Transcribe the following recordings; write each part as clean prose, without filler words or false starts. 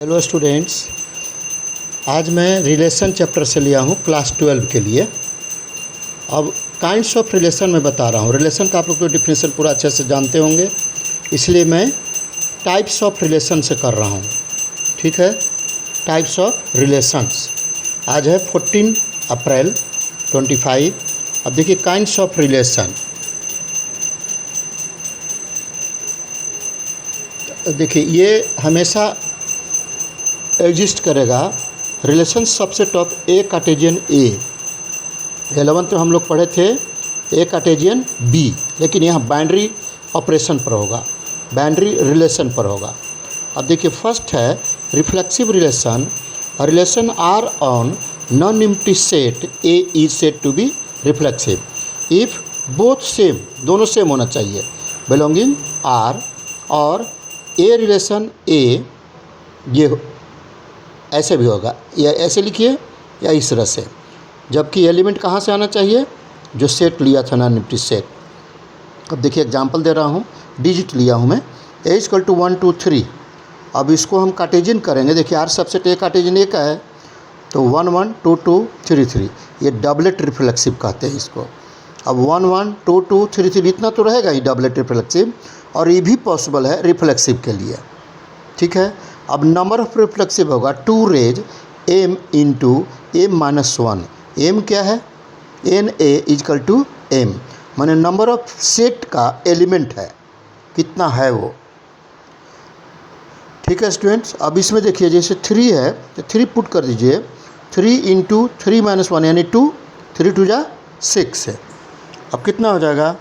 Hello students, आज मैं relation chapter से लिया हूँ क्लास 12 के लिए। अब काइंड्स ऑफ रिलेशन में बता रहा हूँ। रिलेशन का आप लोग तो डिफिनेशन पूरा अच्छे से जानते होंगे, इसलिए मैं टाइप्स ऑफ रिलेशन से कर रहा हूँ। ठीक है, टाइप्स ऑफ रिलेशंस। आज है 14 अप्रैल 25। अब देखिए काइंड्स ऑफ रिलेशन। देखिए ये हमेशा एग्जिस्ट करेगा। रिलेशन सबसे टॉप ए कार्टेशियन ए। 11th में हम लोग पढ़े थे ए कार्टेशियन बी, लेकिन यहाँ बाइनरी ऑपरेशन पर होगा, बाइनरी रिलेशन पर होगा। अब देखिए फर्स्ट है reflexive relation. Relation R on non empty set A is said to be reflexive if both same, दोनों सेम होना चाहिए, बिलोंगिंग आर, और ए रिलेशन ए ये ऐसे भी होगा, या ऐसे लिखिए या इस तरह से, जबकि एलिमेंट कहाँ से आना चाहिए, जो सेट लिया था नॉन एम्प्टी सेट। अब देखिए एग्जांपल दे रहा हूँ, डिजिट लिया हूँ मैं, ए इक्वल टू 1 2 3। अब इसको हम कार्टेशियन करेंगे। देखिए आर सबसेट ए कार्टेशियन ए का है, तो 1 1 2 2 3 3, ये डबलेट रिफ्लेक्सिव कहते हैं इसको। अब 1 1 2 2 3 3 इतना तो रहेगा ही डबलेट रिफ्लेक्सिव, और ये भी पॉसिबल है रिफ्लेक्सिव के लिए। ठीक है, अब नंबर ऑफ रिफ्लेक्सिव होगा 2 raise m into M minus 1। M क्या है, N A equal to M, माने नंबर ऑफ सेट का एलिमेंट है, कितना है वो। ठीक है स्टूडेंट्स, अब इसमें देखिए जैसे 3 है तो 3 पुट कर दीजिए, 3 इंटू 3 माइनस 1 यानी 2, 3 2 जा 6 है। अब कितना हो जाएगा,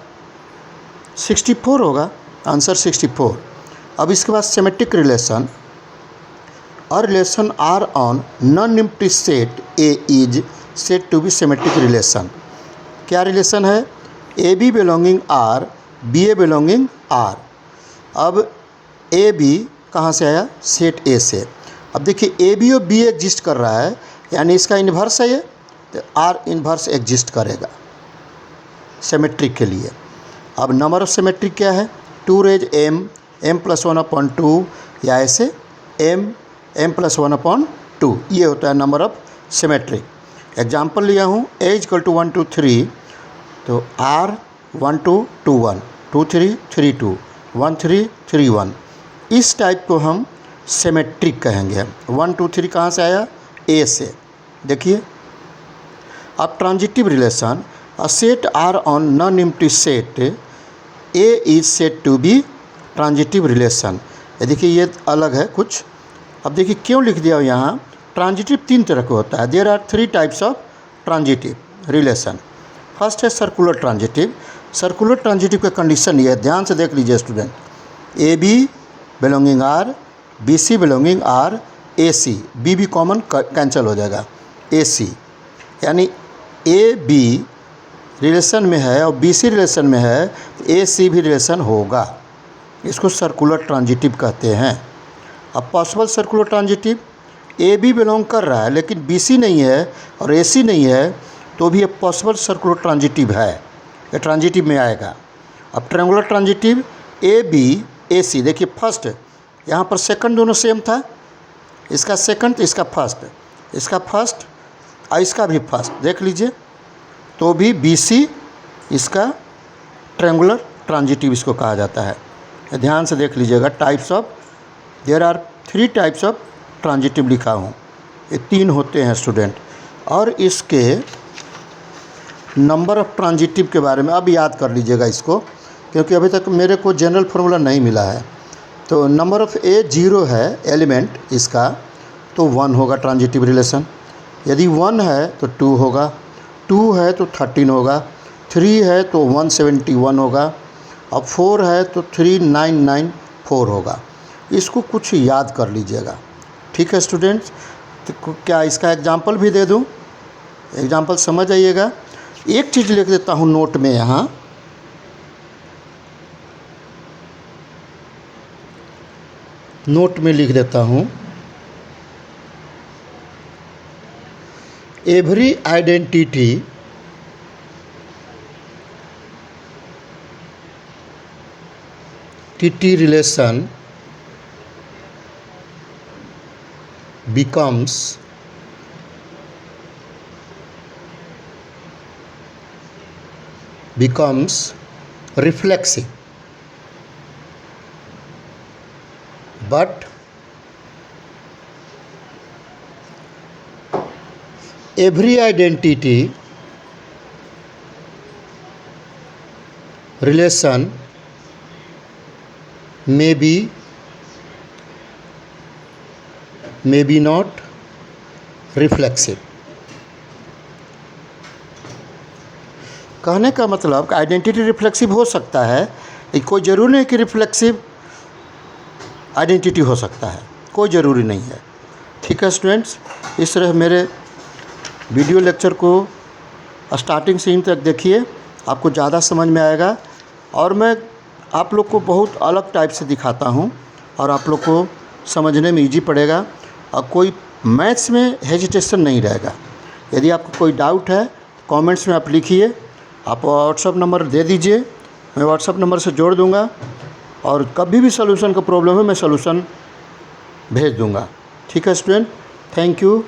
64 होगा, आंसर 64। अब इसके बाद symmetric relation. A relation R on non-empty set A is said to be symmetric relation। क्या रिलेशन है, A B belonging R, B A belonging R. अब ए बी कहाँ से आया, सेट ए से। अब देखिए ए बी और बी एग्जिस्ट कर रहा है, यानी इसका इन्वर्स है ये, तो आर इन्वर्स एग्जिस्ट करेगा सिमेट्रिक के लिए। अब नंबर ऑफ सिमेट्रिक क्या है, 2 रेज एम, एम प्लस 1/2, या ऐसे एम प्लस 1/2, ये होता है नंबर ऑफ सिमेट्रिक। एग्जाम्पल लिया हूँ, ए इक्वल टू 1 2 3, तो आर 1 2 2 1, 2 3 3 2, 1 3 3 1। इस टाइप को हम सिमेट्रिक कहेंगे। 1 2 3 कहाँ से आया, ए से। देखिए अब transitive relation, a set R on non empty set A is said to be transitive relation. देखिए ये अलग है कुछ। अब देखिए क्यों लिख दिया यहाँ, ट्रांजिटिव 3 तरह का होता है। There are 3 types of transitive relation. First है सर्कुलर ट्रांजिटिव। सर्कुलर ट्रांजिटिव का कंडीशन ये है, ध्यान से देख लीजिए student, A B belonging R, B C belonging R, A C, B भी कॉमन कैंसिल हो जाएगा, ए सी, यानी ए बी रिलेशन में है और बी सी रिलेशन में है, तो ए सी भी रिलेशन होगा। इसको सर्कुलर ट्रांजिटिव कहते हैं। अब possible circular transitive, A B belong कर रहा है लेकिन बी सी नहीं है और ए सी नहीं है, तो भी ये पॉसिबल सर्कुलर ट्रांजिटिव है, ये ट्रांजिटिव में आएगा। अब ट्रायंगुलर ट्रांजिटिव, ए बी ए सी, देखिए फर्स्ट यहाँ पर सेकंड दोनों सेम था, इसका सेकंड तो इसका फर्स्ट, इसका फर्स्ट और इसका भी फर्स्ट, देख लीजिए, तो भी बी सी इसका ट्रायंगुलर ट्रांजिटिव इसको कहा जाता है। ध्यान से देख लीजिएगा, types of, there are 3 types of transitive लिखा हूँ, ये 3 होते हैं स्टूडेंट। और इसके नंबर ऑफ ट्रांजिटिव के बारे में अब याद कर लीजिएगा इसको, क्योंकि अभी तक मेरे को जनरल फार्मूला नहीं मिला है। तो नंबर ऑफ ए 0 है एलिमेंट इसका, तो 1 होगा ट्रांजिटिव रिलेशन। यदि 1 है तो 2 होगा, 2 है तो 13 होगा, 3 है तो 171 होगा, अब 4 है तो 3994 होगा। इसको कुछ याद कर लीजिएगा। ठीक है स्टूडेंट्स, तो क्या इसका एग्जाम्पल भी दे दूं, एग्जाम्पल समझ आइएगा। एक चीज़ लिख देता हूं नोट में, यहाँ नोट में लिख देता हूं, every identity T relation becomes reflexive, but every identity relation may be not reflexive. कहने का मतलब आइडेंटिटी रिफ्लेक्सिव हो सकता है, कोई ज़रूरी नहीं कि रिफ्लेक्सिव आइडेंटिटी हो सकता है, कोई ज़रूरी नहीं है। ठीक है स्टूडेंट्स, इस तरह मेरे वीडियो लेक्चर को स्टार्टिंग से इन तक देखिए, आपको ज़्यादा समझ में आएगा। और मैं आप लोग को बहुत अलग टाइप से दिखाता हूँ और आप लोग को समझने में इजी पड़ेगा और कोई मैथ्स में हेजिटेशन नहीं रहेगा। यदि आपको कोई डाउट है कमेंट्स में आप लिखिए, आप व्हाट्सअप नंबर दे दीजिए, मैं व्हाट्सअप नंबर से जोड़ दूँगा और कभी भी सॉल्यूशन का प्रॉब्लम है मैं सॉल्यूशन भेज दूँगा। ठीक है स्टूडेंट, थैंक यू।